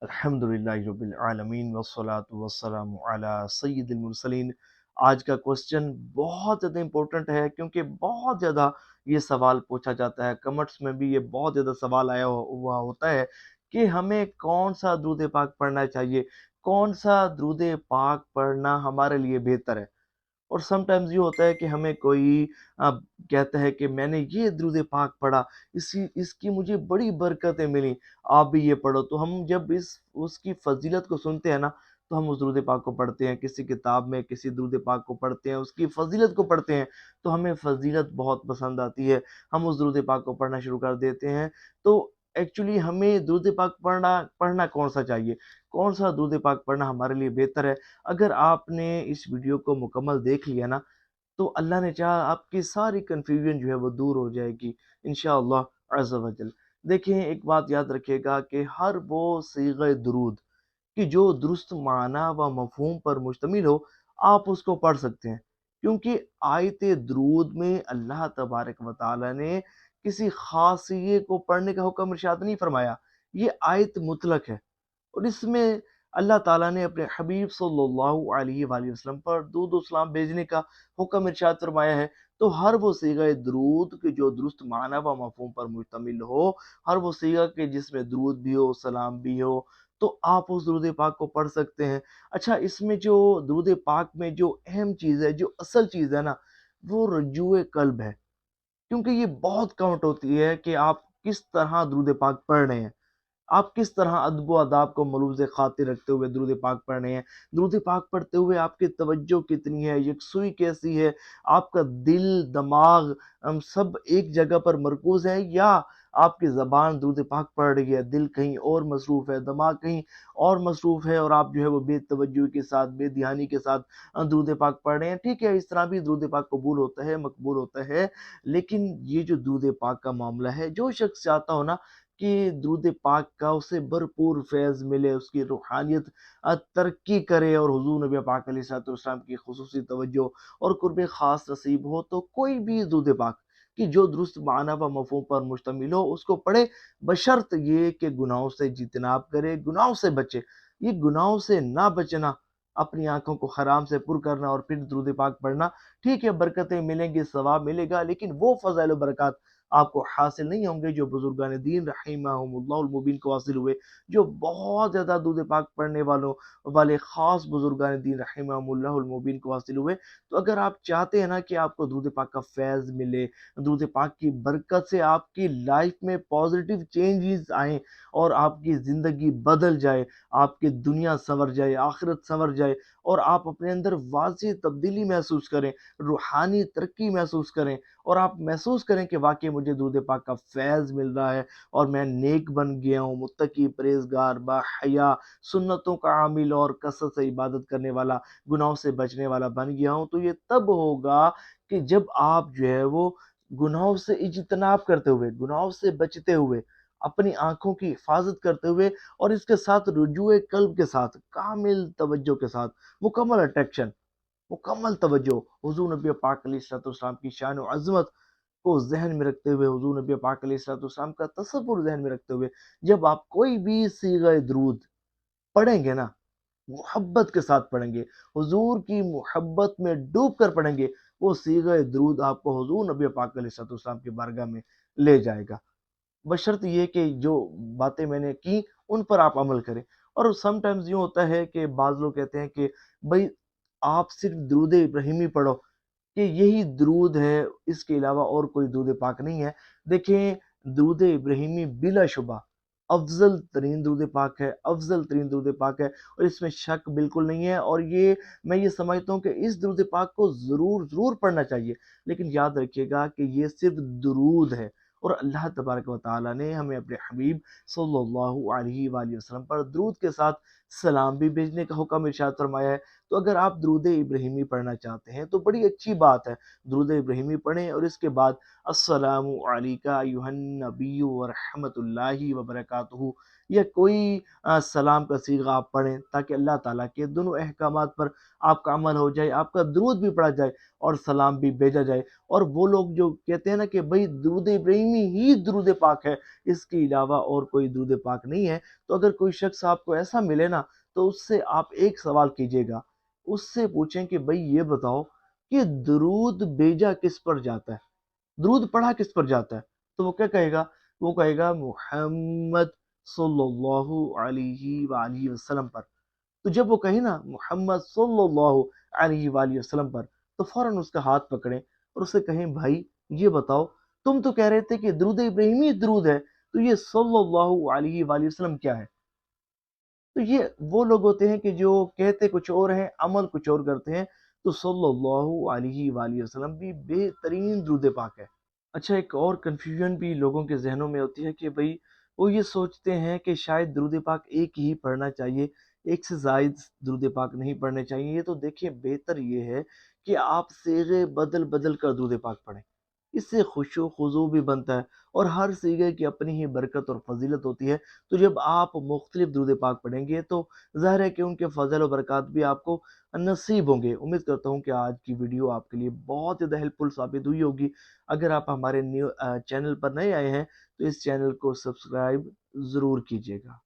الحمدللہ رب العالمین والصلاة والسلام علی سید المرسلین۔ آج کا کوسچن بہت زیادہ امپورٹنٹ ہے کیونکہ بہت زیادہ یہ سوال پوچھا جاتا ہے، کمنٹس میں بھی یہ بہت زیادہ سوال آیا ہوا ہوتا ہے کہ ہمیں کون سا درود پاک پڑھنا چاہیے، کون سا درود پاک پڑھنا ہمارے لیے بہتر ہے۔ اور سم ٹائمز یہ ہوتا ہے کہ ہمیں کوئی کہتا ہے کہ میں نے یہ درود پاک پڑھا، اس کی مجھے بڑی برکتیں ملی، آپ بھی یہ پڑھو۔ تو ہم جب اس کی فضیلت کو سنتے ہیں نا تو ہم اس درود پاک کو پڑھتے ہیں، کسی کتاب میں کسی درود پاک کو پڑھتے ہیں، اس کی فضیلت کو پڑھتے ہیں تو ہمیں فضیلت بہت پسند آتی ہے، ہم اس درود پاک کو پڑھنا شروع کر دیتے ہیں۔ تو ایکچولی ہمیں درود پاک پڑھنا کون سا چاہیے، کون سا درود پاک پڑھنا ہمارے لیے بہتر ہے؟ اگر آپ نے اس ویڈیو کو مکمل دیکھ لیا نا تو اللہ نے چاہا آپ کی ساری کنفیوژن جو ہے وہ دور ہو جائے گی انشاءاللہ عز و جل۔ دیکھیں، ایک بات یاد رکھیے گا کہ ہر وہ صیغہ درود کہ جو درست معنی و مفہوم پر مشتمل ہو، آپ اس کو پڑھ سکتے ہیں، کیونکہ آیت درود میں اللہ تبارک و تعالی نے کسی خاصیے کو پڑھنے کا حکم ارشاد نہیں فرمایا، یہ آیت مطلق ہے، اور اس میں اللہ تعالیٰ نے اپنے حبیب صلی اللہ علیہ وآلہ وسلم پر درود و سلام بھیجنے کا حکم ارشاد فرمایا ہے۔ تو ہر وہ صیغہ درود کہ جو درست معنی و مفہوم پر مشتمل ہو، ہر وہ صیغہ کہ جس میں درود بھی ہو، سلام بھی ہو، تو آپ اس درود پاک کو پڑھ سکتے ہیں۔ اچھا، اس میں جو درود پاک میں جو اہم چیز ہے، جو اصل چیز ہے نا، وہ رجوع قلب ہے، کیونکہ یہ بہت کاؤنٹ ہوتی ہے کہ آپ کس طرح درود پاک پڑھ رہے ہیں، آپ کس طرح ادب و آداب کو ملوث خاطر رکھتے ہوئے درود پاک پڑھ رہے ہیں، درود پاک پڑھتے ہوئے آپ کی توجہ کتنی ہے، یکسوئی کیسی ہے، آپ کا دل دماغ سب ایک جگہ پر مرکوز ہے، یا آپ کی زبان درود پاک پڑھ رہی ہے، دل کہیں اور مصروف ہے، دماغ کہیں اور مصروف ہے، اور آپ جو ہے وہ بے توجہی کے ساتھ، بے دھیانی کے ساتھ درود پاک پڑھ رہے ہیں۔ ٹھیک ہے، اس طرح بھی درود پاک قبول ہوتا ہے، مقبول ہوتا ہے، لیکن یہ جو درود پاک کا معاملہ ہے، جو شخص چاہتا ہو نا کہ درود پاک کا اسے بھرپور فیض ملے، اس کی روحانیت ترقی کرے، اور حضور نبی پاک علیہ الصلوۃ والسلام کی خصوصی توجہ اور قرب خاص نصیب ہو، تو کوئی بھی درود پاک کہ جو درست معنی و مفہوم پر مشتمل ہو اس کو پڑھے، بشرط یہ کہ گناہوں سے اجتناب کرے، گناہوں سے بچے۔ یہ گناہوں سے نہ بچنا، اپنی آنکھوں کو حرام سے پر کرنا اور پھر درود پاک پڑھنا، ٹھیک ہے، برکتیں ملیں گی، ثواب ملے گا، لیکن وہ فضائل و برکات آپ کو حاصل نہیں ہوں گے جو بزرگان دین رحمہم اللہ المبین کو حاصل ہوئے، جو بہت زیادہ درود پاک پڑھنے والے خاص بزرگان دین رحمہم اللہ المبین کو حاصل ہوئے۔ تو اگر آپ چاہتے ہیں نا کہ آپ کو درود پاک کا فیض ملے، درود پاک کی برکت سے آپ کی لائف میں پازیٹیو چینجز آئیں اور آپ کی زندگی بدل جائے، آپ کی دنیا سنور جائے، آخرت سنور جائے، اور آپ اپنے اندر واضح تبدیلی محسوس کریں، روحانی ترقی محسوس کریں، اور آپ محسوس کریں کہ واقعی مجھے درود پاک کا فیض مل رہا ہے اور میں نیک بن گیا ہوں، متقی، پرہیزگار، با حیا، سنتوں کا عامل اور کثرت سے عبادت کرنے والا، گناہوں سے بچنے والا بن گیا ہوں، تو یہ تب ہوگا کہ جب آپ جو ہے وہ گناہوں سے اجتناب کرتے ہوئے، گناہوں سے بچتے ہوئے، اپنی آنکھوں کی حفاظت کرتے ہوئے، اور اس کے ساتھ رجوع قلب کے ساتھ، کامل توجہ کے ساتھ، مکمل اٹیکشن، مکمل توجہ حضور نبی پاک علیہ الصلوۃ والسلام کی شان و عظمت کو ذہن میں رکھتے ہوئے، حضور نبی پاک علیہ الصلوۃ والسلام کا تصور ذہن میں رکھتے ہوئے، جب آپ کوئی بھی صیغہ درود پڑھیں گے نا، محبت کے ساتھ پڑھیں گے، حضور کی محبت میں ڈوب کر پڑھیں گے، وہ صیغہ درود آپ کو حضور نبی پاک علیہ الصلوۃ والسلام کی بارگاہ میں لے جائے گا، بشرط یہ کہ جو باتیں میں نے کی ان پر آپ عمل کریں۔ اور سم ٹائمز یوں ہوتا ہے کہ بعض لوگ کہتے ہیں کہ بھائی آپ صرف درود ابراہیمی پڑھو، کہ یہی درود ہے، اس کے علاوہ اور کوئی درود پاک نہیں ہے۔ دیکھیں، درود ابراہیمی بلا شبہ افضل ترین درود پاک ہے، افضل ترین درود پاک ہے، اور اس میں شک بالکل نہیں ہے، اور میں یہ سمجھتا ہوں کہ اس درود پاک کو ضرور پڑھنا چاہیے، لیکن یاد رکھیے گا کہ یہ صرف درود ہے، اور اللہ تبارک و تعالیٰ نے ہمیں اپنے حبیب صلی اللہ علیہ وآلہ وسلم پر درود کے ساتھ سلام بھی بھیجنے کا حکم ارشاد فرمایا ہے۔ تو اگر آپ درود ابراہیمی پڑھنا چاہتے ہیں تو بڑی اچھی بات ہے، درود ابراہیمی پڑھیں، اور اس کے بعد السلام علیکہ ایھا النبی ورحمۃ اللہ وبرکاتہ یا کوئی سلام کا صیغہ آپ پڑھیں تاکہ اللہ تعالیٰ کے دونوں احکامات پر آپ کا عمل ہو جائے، آپ کا درود بھی پڑھا جائے اور سلام بھی بھیجا جائے۔ اور وہ لوگ جو کہتے ہیں نا کہ بھئی درود ابراہیمی ہی درود پاک ہے، اس کے علاوہ اور کوئی درود پاک نہیں ہے، تو اگر کوئی شخص آپ کو ایسا ملے نا تو اس سے آپ ایک سوال کیجئے گا، اس سے پوچھیں کہ بھئی یہ بتاؤ کہ درود بھیجا کس پر جاتا ہے، درود پڑھا کس پر جاتا ہے؟ تو وہ کیا کہے گا؟ وہ کہے گا محمد صلی اللہ علیہ وآلہ وسلم پر۔ تو جب وہ کہیں نا محمد صلی اللہ علیہ وآلہ وسلم پر، تو فوراً اس کا ہاتھ پکڑیں اور اسے کہیں بھائی یہ بتاؤ، تم تو کہہ رہے تھے کہ درود ابراہیمی درود ہے، تو یہ صلی اللہ علیہ وآلہ وسلم کیا ہے؟ تو یہ وہ لوگ ہوتے ہیں کہ جو کہتے کچھ اور ہیں، عمل کچھ اور کرتے ہیں۔ تو صلی اللہ علیہ وآلہ وسلم بھی بہترین درود پاک ہے۔ اچھا، ایک اور کنفیوژن بھی لوگوں کے ذہنوں میں ہوتی ہے کہ بھئی وہ یہ سوچتے ہیں کہ شاید درود پاک ایک ہی پڑھنا چاہیے، ایک سے زائد درود پاک نہیں پڑھنے چاہیے۔ یہ تو دیکھیں بہتر یہ ہے کہ آپ صیغے بدل بدل کر درود پاک پڑھیں، اس سے خشوع و خضوع بھی بنتا ہے اور ہر صیغے کی اپنی ہی برکت اور فضیلت ہوتی ہے۔ تو جب آپ مختلف درود پاک پڑھیں گے تو ظاہر ہے کہ ان کے فضل و برکات بھی آپ کو نصیب ہوں گے۔ امید کرتا ہوں کہ آج کی ویڈیو آپ کے لیے بہت زیادہ ہیلپ فل ثابت ہوئی ہوگی۔ اگر آپ ہمارے چینل پر نئے آئے ہیں تو اس چینل کو سبسکرائب ضرور کیجیے گا۔